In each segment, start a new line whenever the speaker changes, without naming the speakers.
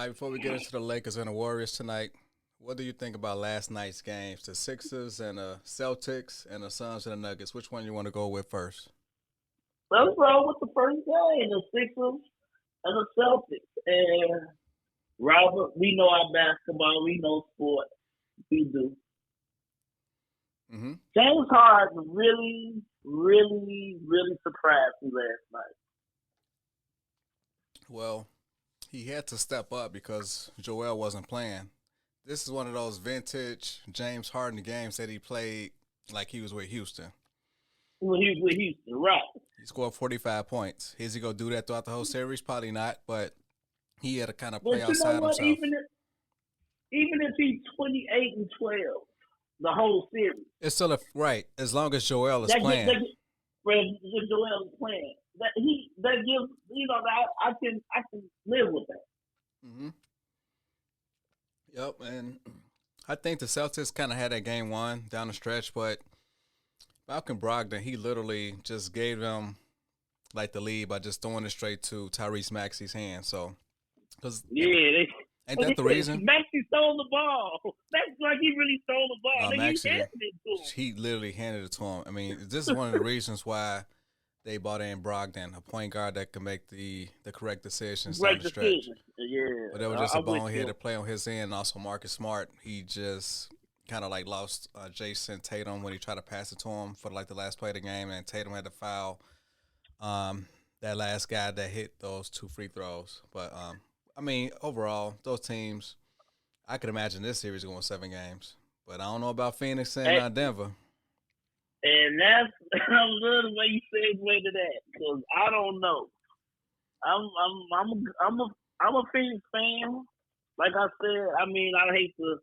Mike, before we get into the Lakers and the Warriors tonight, what do you think about last night's games? The Sixers and the Celtics and the Suns and the Nuggets. Which one you want to go with first?
Let's roll with the first game, the Sixers and the Celtics. And Robert, we know our basketball, we know sports, we do.
Mm-hmm.
James Harden really surprised me last night.
Well, he had to step up because Joel wasn't playing. This is one of those vintage James Harden games that he played like he was with Houston.
When he was with Houston, right?
He scored 45 points. Is he going to do that throughout the whole series? Probably not, but he had to kind of play
But you know
outside
what?
himself.
Even if he's 28-12, the whole series.
It's still right as long as Joel is
That
playing.
when Joel is playing, that gives that I can live with that.
Mm-hmm. Yep, and I think the Celtics kind of had that game won down the stretch, but Malcolm Brogdon, he literally just gave them like the lead by just throwing it straight to Tyrese Maxey's hand. So, because ain't that the reason?
Maxey stole the ball. That's like he really stole the ball.
No, Maxey,
he handed it to him.
he literally handed it to him. I mean, this is one of the reasons why they bought in Brogdon, a point guard that can make the correct decisions down the stretch.
Yeah.
But that was just a bonehead to play on his end. And also Marcus Smart, he just kind of like lost Jason Tatum when he tried to pass it to him for like the last play of the game, and Tatum had to foul that last guy that hit those two free throws. But I mean, overall, those teams, I could imagine this series going 7 games. But I don't know about Phoenix and Denver.
And that's I love the way you segue to that because I don't know. I'm a Phoenix fan. Like I said, I mean I hate to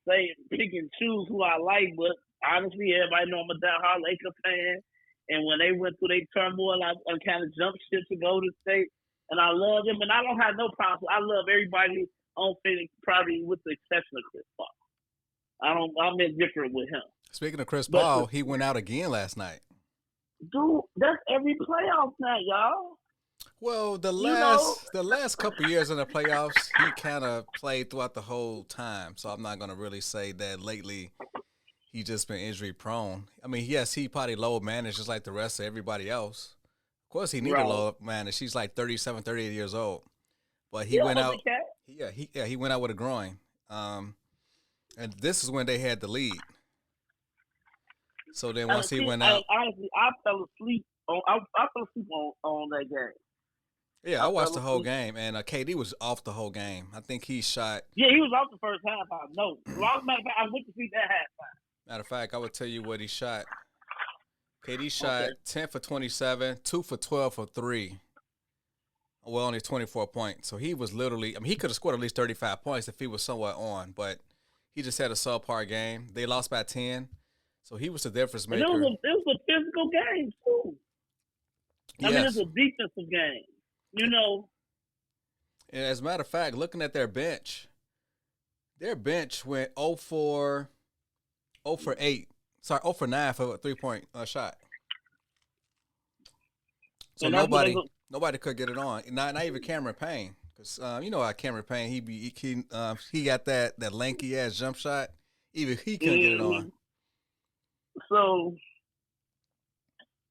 say pick and choose who I like, but honestly, everybody know I'm a diehard Laker fan. And when they went through their turmoil, I kind of jumped ship to Golden State, and I love them. And I don't have no problem. I love everybody on Phoenix, probably with the exception of Chris Paul. I'm indifferent with him.
Speaking of Chris Paul, he went out again last night.
Dude, that's every playoff night, y'all.
Well, the last couple of years in the playoffs, he kind of played throughout the whole time. So I'm not going to really say that lately he just been injury prone. I mean, yes, he probably low managed just like the rest of everybody else. Of course, he needed low manage. He's like 37, 38 years old. But he went out. He went out with a groin. And this is when they had the lead. So then once he went out,
honestly, I fell asleep on that game.
Yeah, I watched the whole game, and KD was off the whole game. I think he shot.
Yeah, he was off the first half. I know. Matter of fact, I went to see that halftime.
Matter of fact, I would tell you what he shot. KD shot 10 for 27, 2 for 12 for 3. Well, only 24 points. So he was literally. I mean, he could have scored at least 35 points if he was somewhat on, but he just had a subpar game. They lost by 10. So he was the difference maker.
And it was a physical game, too. I mean, it's a defensive game, you know.
And as a matter of fact, looking at their bench went 0 for 8. Sorry, 0 for 9 for a 3-point shot. So nobody could get it on. Not even Cameron Payne. Because you know how Cameron Payne, he got that lanky-ass jump shot. Even he couldn't get it on.
So,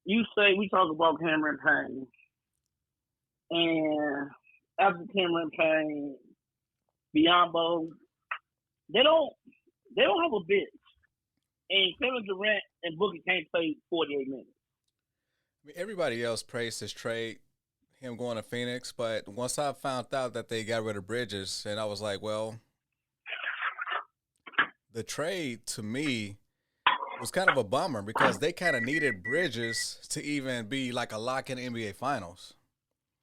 you say we talk about Cameron Payne, and after Cameron Payne, Biyombo, they don't have a bench, and Kevin Durant and Booker can't play 48 minutes.
I mean, everybody else praised his trade, him going to Phoenix, but once I found out that they got rid of Bridges, and I was like, well, the trade to me was kind of a bummer because they kind of needed Bridges to even be like a lock in the NBA Finals.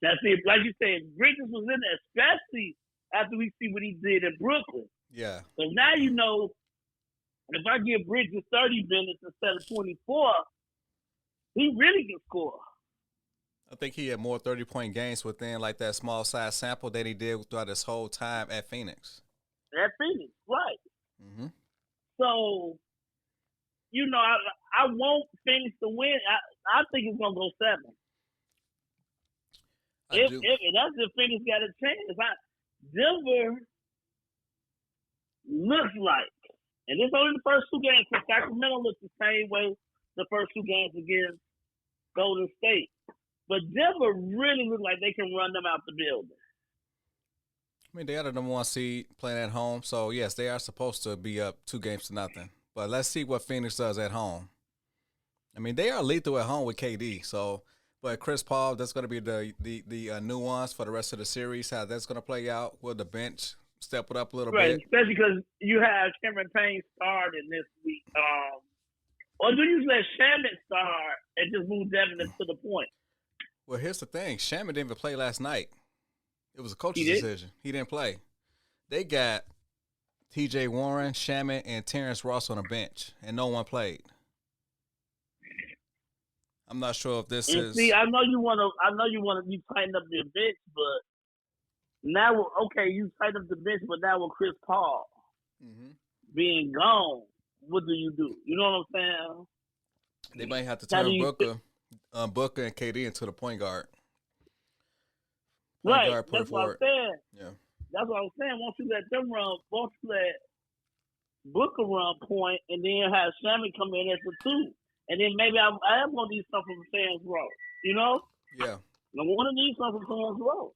That's it. Like you said, Bridges was in there, especially after we see what he did in Brooklyn.
Yeah.
So now you know, if I give Bridges 30 minutes instead of 24, he really can score.
I think he had more 30-point games within like that small size sample than he did throughout his whole time at Phoenix.
At Phoenix, right.
Mm-hmm.
So, you know, I want Phoenix to win. I think it's going to go 7. If that's if Phoenix got a chance. Denver looks like, and it's only the first two games, because Sacramento looks the same way the first two games against Golden State. But Denver really looks like they can run them out the building.
I mean, they are the number one seed playing at home, so yes, they are supposed to be up 2-0. But let's see what Phoenix does at home. I mean, they are lethal at home with KD. So, but Chris Paul, that's going to be the nuance for the rest of the series. How that's going to play out? Will the bench step it up a little bit?
Especially because you have Cameron Payne starting this week. Or do you let Shamet start and just move Devin to the point?
Well, here's the thing: Shamet didn't even play last night. It was a coach's decision. He didn't play. They got T.J. Warren, Shamet, and Terrence Ross on the bench, and no one played. I'm not sure if this is.
See, I know you want to. You tighten up your bench, but now, okay, you tighten up the bench, but now with Chris Paul being gone, what do? You know what I'm saying?
They might have to turn Booker and KD into the point guard.
Right, that's what I'm saying.
Yeah,
that's what I'm saying. Once you let them run, once you let Booker run point, and then have Sammy come in as the two, and then maybe I am gonna need something from Terrence Ross. You know?
Yeah.
I want to need something from Terrence Ross.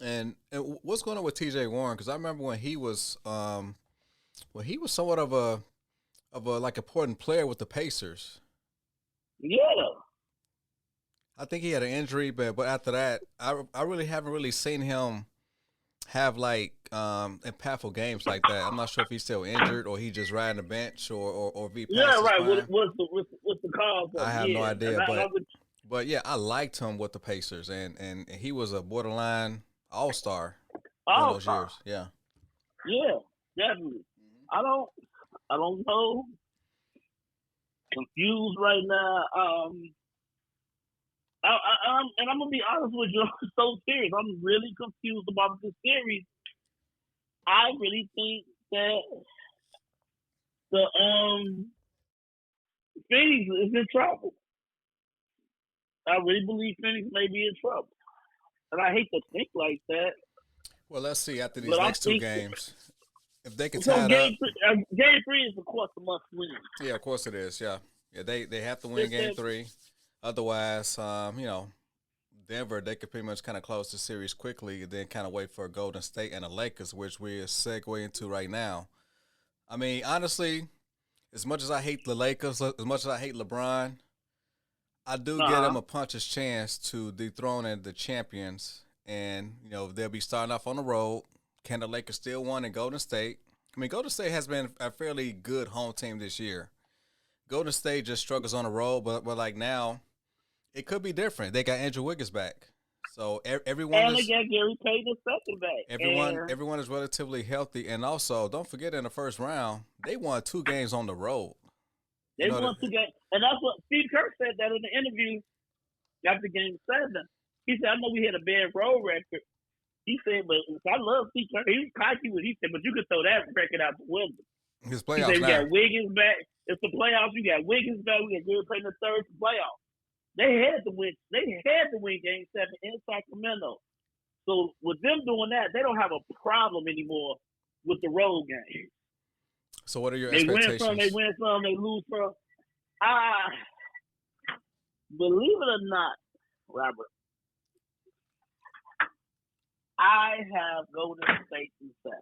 And what's going on with T.J. Warren? Because I remember when he was somewhat of a like important player with the Pacers.
Yeah.
I think he had an injury, but after that, I really haven't really seen him have like impactful games like that. I'm not sure if he's still injured or he just riding the bench or if he passed his prime.
What's the cause?
I have no idea, but yeah, I liked him with the Pacers, and he was a borderline all-star in those years. Yeah.
Yeah, definitely. I don't know. Confused right now. And I'm gonna be honest with you. I'm so serious. I'm really confused about this series. I really think that the Phoenix is in trouble. I really believe Phoenix may be in trouble, and I hate to think like that.
Well, let's see after these next two games if they can tie it up.
Game 3 is of course a must win.
Yeah, of course it is. Yeah, they have to win Game 3. Otherwise, Denver, they could pretty much kind of close the series quickly and then kind of wait for Golden State and the Lakers, which we're segueing into right now. I mean, honestly, as much as I hate the Lakers, as much as I hate LeBron, I do give them a puncher's chance to dethrone the champions. And, they'll be starting off on the road. Can the Lakers still win in Golden State? I mean, Golden State has been a fairly good home team this year. Golden State just struggles on the road, but like now, it could be different. They got Andrew Wiggins back, so everyone.
And they got Gary Payton II back.
Everyone is relatively healthy, and also don't forget in the first round they won 2 games on the road.
They won 2 games, and that's what Steve Kerr said that in the interview after Game 7. He said, "I know we had a bad road record." He said, "But I love Steve Kerr. He was cocky with. He said, but you could throw that record out the window."
His playoffs.
He said, "We got Wiggins back. It's the playoffs. We got Wiggins back. We got Gary Payton III. It's the playoffs." They had to win. They had to win Game 7 in Sacramento. So with them doing that, they don't have a problem anymore with the road games.
So what are your expectations?
They win some, they lose some. Believe it or not, Robert, I have Golden State in 7.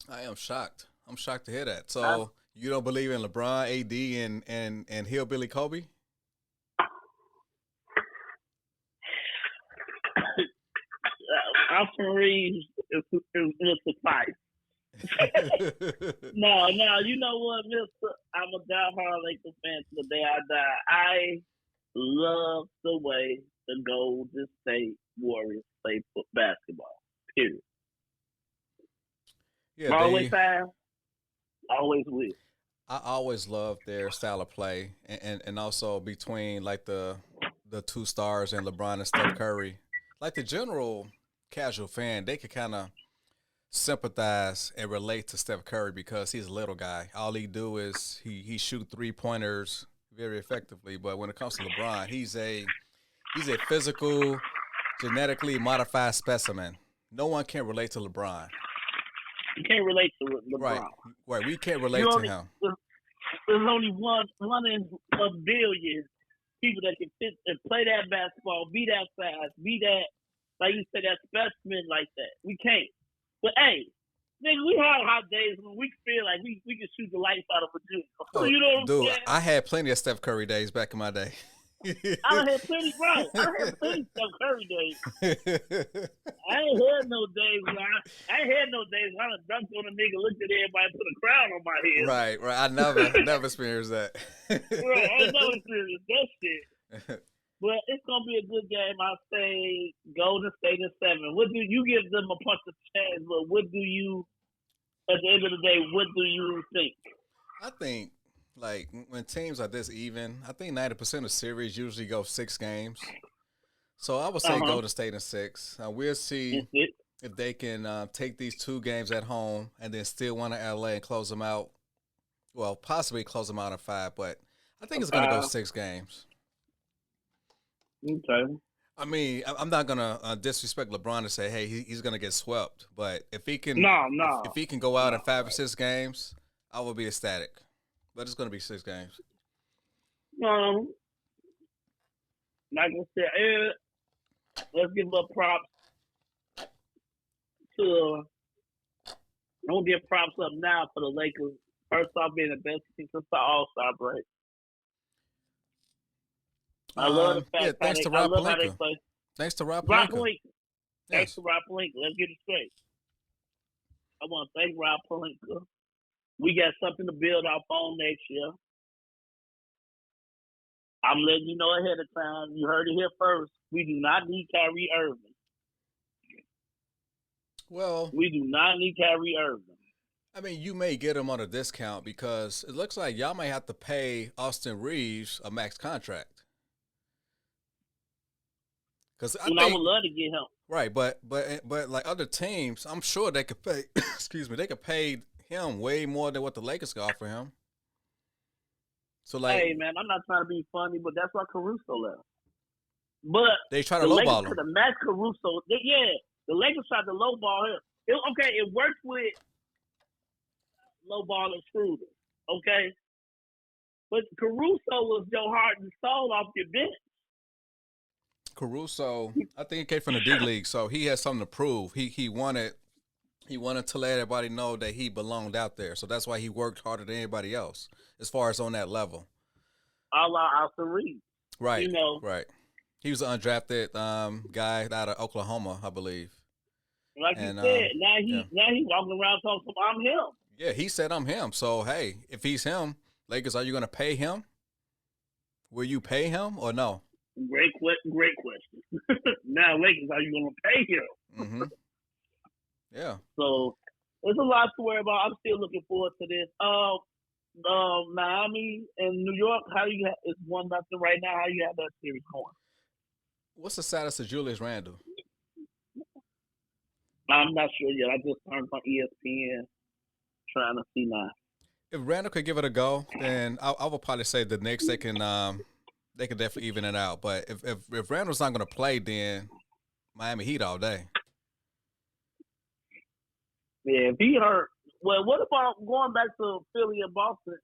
I am shocked. I'm shocked to hear that. So you don't believe in LeBron, AD, and Hillbilly Kobe?
Austin Reeves is suffice. No, you know what, Mister? I'm a diehard Lakers fan to the day I die. I love the way the Golden State Warriors play basketball. Period.
Yeah,
always have. Always will.
I always loved their style of play, and also between like the 2 stars and LeBron and Steph Curry, like the general casual fan, they could kind of sympathize and relate to Steph Curry because he's a little guy. All he do is he shoot 3-pointers very effectively, but when it comes to LeBron, he's a physical, genetically modified specimen. no one can relate to LeBron.
You can't relate to
Right,
LeBron.
right. We can't
You
relate to
only
him.
there's only one in a billion people that can fit and play that basketball, be that fast, be that, like you said, that specimen like that. We can't. But hey, nigga, we have hot days when we feel like we can shoot the life out of a dude.
Oh,
You know what I'm
dude,
saying?
I had plenty of Steph Curry days back in my day.
I had plenty, right? I had plenty Steph Curry days. I ain't had no days when I ain't had no days when I done dunked on a nigga, looked at everybody, put a crown on my head.
Right. I never experienced that.
Right, I ain't never experienced that shit. But it's gonna be a good game. I say Golden State in 7. What do you give them a punch of chance? But what do you, at the end of the day, what do you think?
I think like when teams are this even, I think 90% of series usually go 6 games. So I would say Golden State in 6. We'll see if they can take these 2 games at home and then still win in LA and close them out. Well, possibly close them out in 5, but I think it's going to go 6 games.
Okay.
I mean, I'm not gonna disrespect LeBron and say, "Hey, he's gonna get swept." But if he can, if he can go out in 5 or 6 games, I will be ecstatic. But it's gonna be 6 games.
Like I said, let's give up props to. I'm gonna give props up now for the Lakers. First off, being the best team since the All-Star break. I love the fact
thanks to Rob Pelinka. Thanks to Rob Pelinka.
Thanks to Rob Pelinka. Let's get it straight. I want to thank Rob Pelinka. We got something to build off on next year. I'm letting you know ahead of time. You heard it here first. We do not need Kyrie Irving.
Well,
we do not need Kyrie Irving.
I mean, you may get him on a discount because it looks like y'all may have to pay Austin Reeves a max contract. Because I
would love to get him.
Right, but like other teams, I'm sure they could pay. Excuse me, they could pay him way more than what the Lakers could offer him. So like,
hey man, I'm not trying to be funny, but that's why Caruso left. But
they try to lowball him.
The match Caruso, the Lakers tried to lowball him. It worked with lowball and Schroeder, okay. But Caruso was your heart and soul off your bench.
Caruso, I think he came from the D League, so he has something to prove. He wanted to let everybody know that he belonged out there, so that's why he worked harder than anybody else as far as on that level.
A la Austin Reeves.
Right, right. He was an undrafted guy out of Oklahoma, I believe.
Like you said, now he's walking around talking about I'm him.
Yeah, he said I'm him. So hey, if he's him, Lakers, are you going to pay him? Will you pay him or no?
Great question. Now, Lakers, are you going to pay him?
Mm-hmm. Yeah.
So there's a lot to worry about. I'm still looking forward to this. Miami and New York, it's 1-0 right now. How you have that series going?
What's the status of Julius Randle?
I'm not sure yet. I just turned on ESPN trying to see now.
If Randle could give it a go, then I would probably say the Knicks they can definitely even it out. But if Randle's not going to play, then Miami Heat all day.
Yeah, if he hurt. Well, what about going back to Philly and Boston?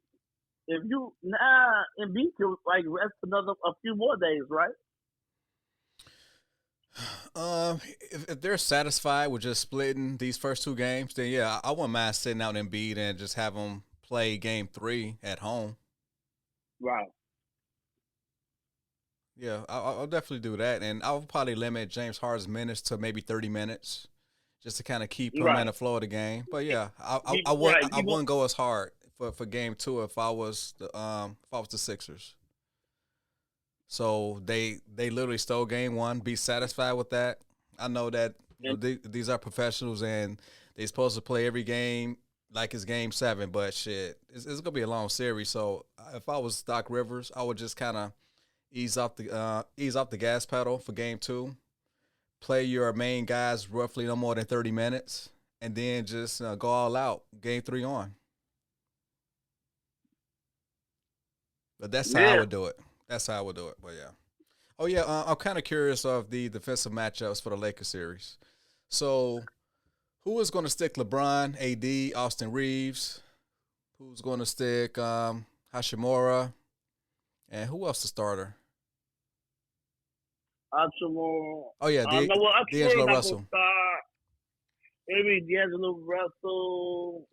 If you Embiid could like rest a few more days, right?
If they're satisfied with just splitting these first 2 games, then yeah, I wouldn't mind sitting out Embiid and just have him play game 3 at home.
Right.
Yeah, I'll definitely do that, and I'll probably limit James Harden's minutes to maybe 30 minutes, just to kind of keep him in the flow of the game. But yeah, I wouldn't go as hard for game 2 if I was the Sixers. So they literally stole game 1. Be satisfied with that. I know that these are professionals and they're supposed to play every game like it's game 7. But shit, it's gonna be a long series. So if I was Doc Rivers, I would just kind of ease off the gas pedal for game 2. Play your main guys roughly no more than 30 minutes, and then just go all out game 3 on. But that's how I would do it. That's how I would do it. But yeah. Oh yeah, I'm kind of curious of the defensive matchups for the Lakers series. So, who is going to stick LeBron, AD, Austin Reeves? Who's going to stick Hashimura? And who else the starter?
Hachimura.
Oh yeah,
No, well, Hachimura
D'Angelo
not gonna
Russell.
start. Maybe D'Angelo Russell,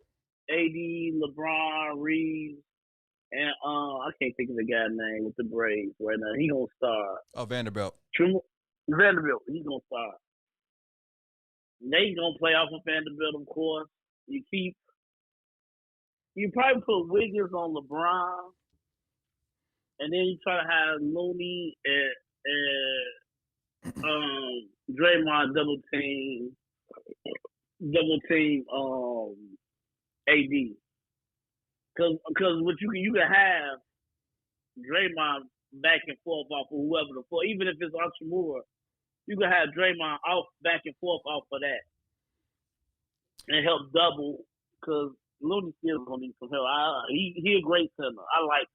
AD, LeBron, Reeves, and I can't think of the guy's name with the Braves right now. He gonna start.
Oh, Vanderbilt.
Vanderbilt. He gonna start. They gonna play off of Vanderbilt, of course. You probably put Wiggins on LeBron, and then you try to have Looney and Draymond double team AD. Because what you can have Draymond back and forth off of whoever the four, even if it's Hachimura, you can have Draymond off back and forth off of that and help double because Looney still gonna need some help. He a great center. I like.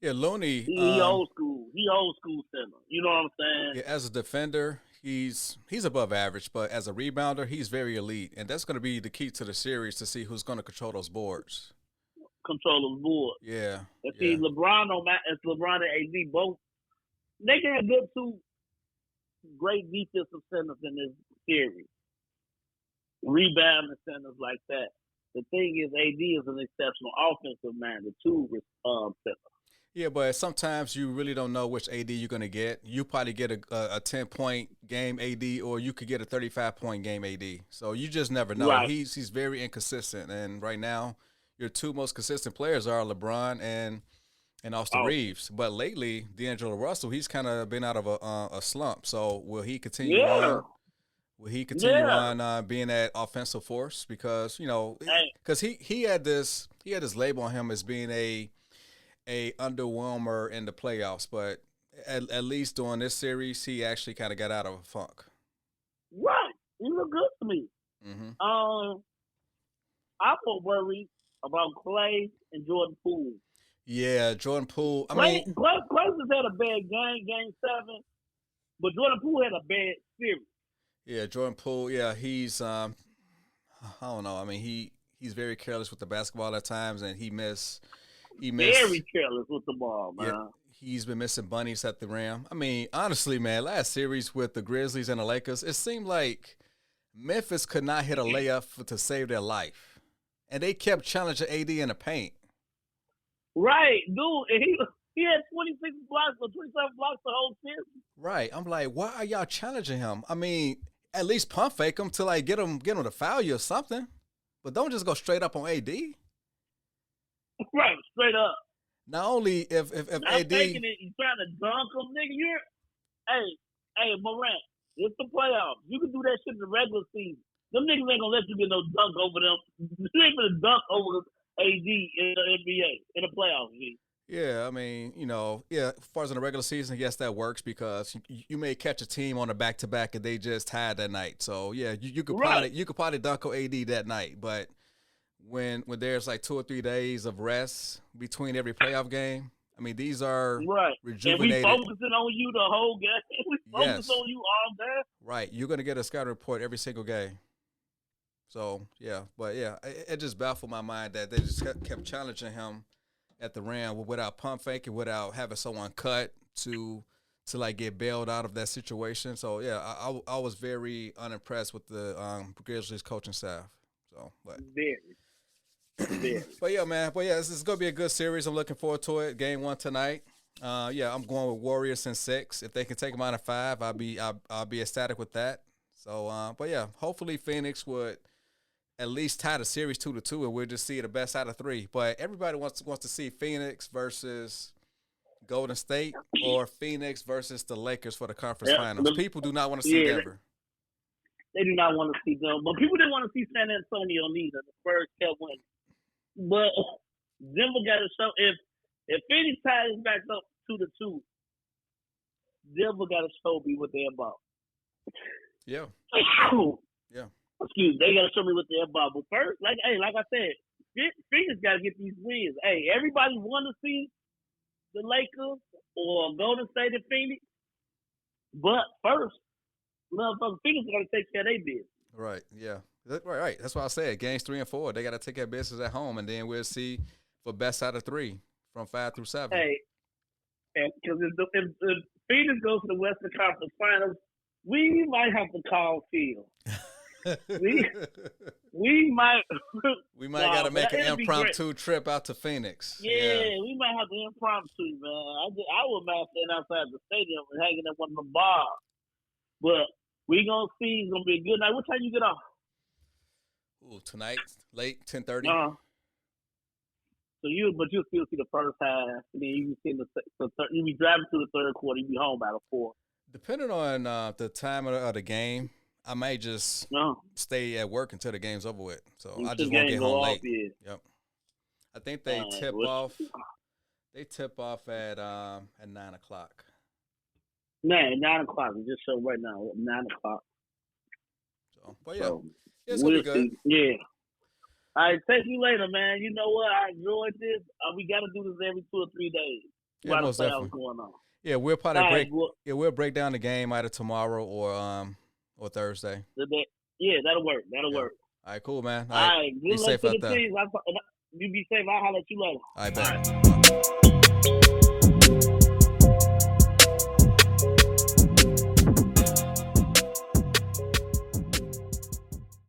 Yeah, Looney.
He old school. He old school center. You know what I'm saying?
Yeah, as a defender, he's above average, but as a rebounder, he's very elite, and that's going to be the key to the series to see who's going to control those boards.
Control the board.
Yeah.
And see, LeBron it's LeBron and AD both. They can have good two great defensive centers in this series. Rebounding centers like that. The thing is, AD is an exceptional offensive man. The two centers.
Yeah, but sometimes you really don't know which AD you're going to get. You probably get a 10-point game AD, or you could get a 35-point game AD. So you just never know.
Right.
He's very inconsistent, and right now your two most consistent players are LeBron and Austin Reeves. But lately, D'Angelo Russell, he's kind of been out of a slump. So will he continue on? Will he continue on being that offensive force? Because he had this label on him as being a underwhelmer in the playoffs, but at least during this series, he actually kind of got out of a funk.
Right, he looked good to me.
Mm-hmm.
I'm more worried about Clay and Jordan Poole.
Yeah, Jordan Poole.
Clay just had a bad game 7, but Jordan Poole had a bad series.
Yeah, Jordan Poole. Yeah, he's I don't know. I mean, he's very careless with the basketball at times, and he missed
very careless with the ball, man.
Yeah, he's been missing bunnies at the rim. I mean, honestly, man, last series with the Grizzlies and the Lakers, it seemed like Memphis could not hit a layup to save their life, and they kept challenging AD in the paint.
Right, dude. And he had 26 blocks or 27 blocks the whole season.
Right. I'm like, why are y'all challenging him? I mean, at least pump fake him to like get him to foul you or something, but don't just go straight up on AD.
Right, straight up.
Not only if
not
AD
faking it, you trying to dunk him, nigga. Hey, Morant, it's the playoffs. You can do that shit in the regular season. Them niggas ain't gonna let you get no dunk over them. You ain't gonna dunk over AD in the NBA in the playoffs. G.
Yeah, I mean, as far as in the regular season, yes, that works because you may catch a team on a back-to-back and they just tied that night. So yeah, you could probably dunk on AD that night, but when there's like 2 or 3 days of rest between every playoff game, I mean, these are rejuvenated.
And we focusing on you the whole game. We focus on you all day.
Right, you're gonna get a scouting report every single game. So yeah, but yeah, it just baffled my mind that they just kept challenging him at the rim without pump faking, without having someone cut to like get bailed out of that situation. So yeah, I was very unimpressed with the Grizzlies coaching staff. So, but
very.
But yeah, man. But yeah, this is gonna be a good series. I'm looking forward to it. Game 1 tonight. Yeah, I'm going with Warriors in 6. If they can take them out of 5, I'll be ecstatic with that. So, but yeah, hopefully Phoenix would at least tie the series 2-2, and we'll just see the best out of 3. But everybody wants to see Phoenix versus Golden State or Phoenix versus the Lakers for the conference finals. People do not want to see Denver.
They do not want to see them, but people didn't want to see San Antonio neither. The Spurs kept winning, but Denver got to show if Phoenix ties back up 2-2, Denver got to show me what they're about.
Yeah. Yeah.
Excuse me, they got to show me what they're about. But first, like I said, Phoenix got to get these wins. Hey, everybody want to see the Lakers or Golden State and Phoenix, but first, motherfucking Phoenix got to take care of their business.
Right. Yeah. Right. That's why I said games 3 and 4. They got to take care of business at home, and then we'll see for best out of 3 from 5 through 7.
Hey, because if Phoenix goes to the Western Conference Finals, we might have to call Phil. we might
got to make an impromptu trip out to Phoenix.
Yeah, we might have to impromptu, man. I would mind staying outside the stadium and hanging at one of the bars. But we gonna see. It's gonna be a good night. What time you get off?
Ooh, tonight, late 10:30.
So you'll still see the first half, and then you see you be driving to the third quarter. You be home by the fourth.
Depending on the time of the game, I may just stay at work until the game's over with. So I just won't get home late. Yep. I think they tip off. They tip off at 9 o'clock.
Man, 9 o'clock. We just show right now 9 o'clock.
So, but yeah, it's gonna be good.
See. Yeah. All right, take you later, man. You know what? I enjoyed this. We got to do this every 2 or 3 days.
Yeah, most definitely.
Going on.
Yeah, we'll probably we'll break down the game either tomorrow or Thursday.
Yeah, that'll work. That'll work.
All right, cool, man.
All right,
be safe out there.
You be safe. I'll holler at you later.
All right, bet.